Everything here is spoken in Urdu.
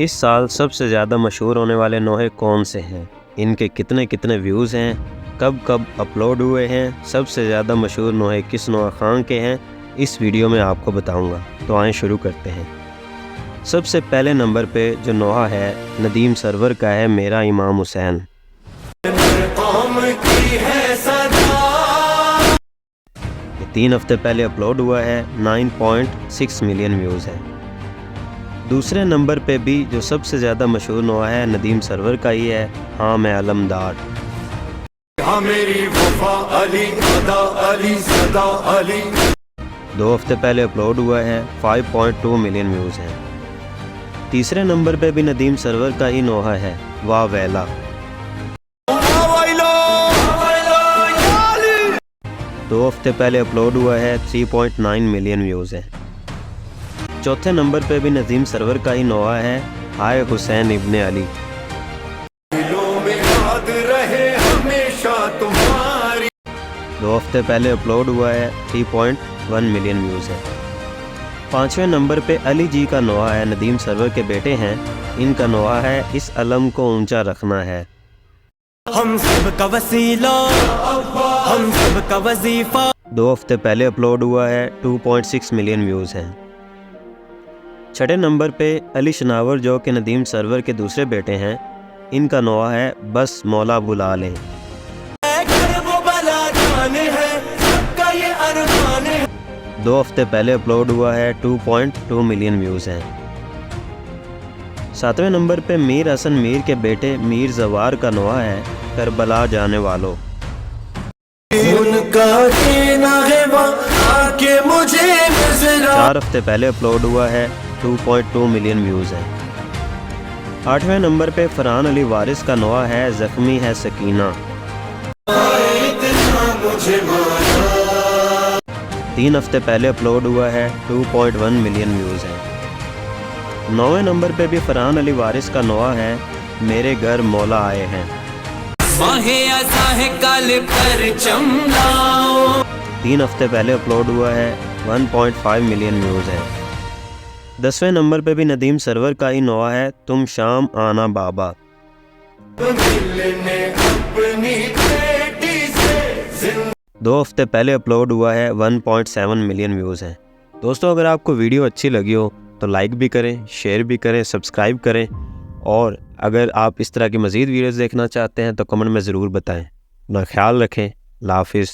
اس سال سب سے زیادہ مشہور ہونے والے نوحے کون سے ہیں، ان کے کتنے ویوز ہیں، کب اپلوڈ ہوئے ہیں، سب سے زیادہ مشہور نوحے کس نوحہ خان کے ہیں، اس ویڈیو میں آپ کو بتاؤں گا۔ تو آئیں شروع کرتے ہیں۔ سب سے پہلے نمبر پہ جو نوحہ ہے ندیم سرور کا ہے میرا امام حسین۔ یہ 3 ہفتے پہلے اپلوڈ ہوا ہے، 9.6 ملین ویوز ہے۔ دوسرے نمبر پہ بھی جو سب سے زیادہ مشہور نوحہ ہے ندیم سرور کا ہی ہے، ہاں میں علمدار۔ 2 ہفتے پہلے اپلوڈ ہوا ہے، 5.2 ملین ویوز ہیں۔ تیسرے نمبر پہ بھی ندیم سرور کا ہی نوحہ ہے، واہ ویلا۔ 2 ہفتے پہلے اپلوڈ ہوا ہے، 3.9 ملین ویوز ہیں۔ چوتھے نمبر پہ بھی ندیم سرور کا ہی نوحہ ہے، ہائے حسین ابن علی۔ 2 ہفتے پہلے اپلوڈ ہوا ہے، 3.1 ملین ویوز ہے۔ 5ویں نمبر پہ علی جی کا نوحہ ہے، ندیم سرور کے بیٹے ہیں، ان کا نوحہ ہے اس علم کو اونچا رکھنا ہے۔ ہم سب کا وسیلہ، ہم سب کا وظیفہ۔ 2 ہفتے پہلے اپلوڈ ہوا ہے، 2.6 ملین ویوز ہیں۔ چھٹے نمبر پہ علی شناور جو کہ ندیم سرور کے دوسرے بیٹے ہیں، ان کا نوحہ ہے بس مولا بلا لے۔ 2 ہفتے پہلے اپلوڈ ہوا ہے، 2.2 ملین ویوز ہیں۔ 7ویں نمبر پہ میر حسن میر کے بیٹے میر زوار کا نوحہ ہے، کربلا جانے والوں۔ 4 ہفتے پہلے اپلوڈ ہوا ہے، 2.2 ملین ویوز ہیں۔ 8ویں نمبر پہ فرحان علی وارث کا نوحہ ہے، زخمی ہے سکینہ۔ 3 ہفتے پہلے اپلوڈ ہوا ہے، 2.1 ملین ویوز ہیں۔ 9ویں نمبر پہ بھی فرحان علی وارث کا نوحہ ہے، میرے گھر مولا آئے ہیں۔ 3 ہفتے پہلے اپلوڈ ہوا ہے، 1.5 ملین ویوز ہیں۔ 10ویں نمبر پہ بھی ندیم سرور کا ہی نوحہ ہے، تم شام آنا بابا۔ 2 ہفتے پہلے اپلوڈ ہوا ہے، 1.7 ملین ویوز ہیں۔ دوستو اگر آپ کو ویڈیو اچھی لگی ہو تو لائک بھی کریں، شیئر بھی کریں، سبسکرائب کریں، اور اگر آپ اس طرح کی مزید ویڈیوز دیکھنا چاہتے ہیں تو کمنٹ میں ضرور بتائیں۔ اپنا خیال رکھیں، اللہ حافظ۔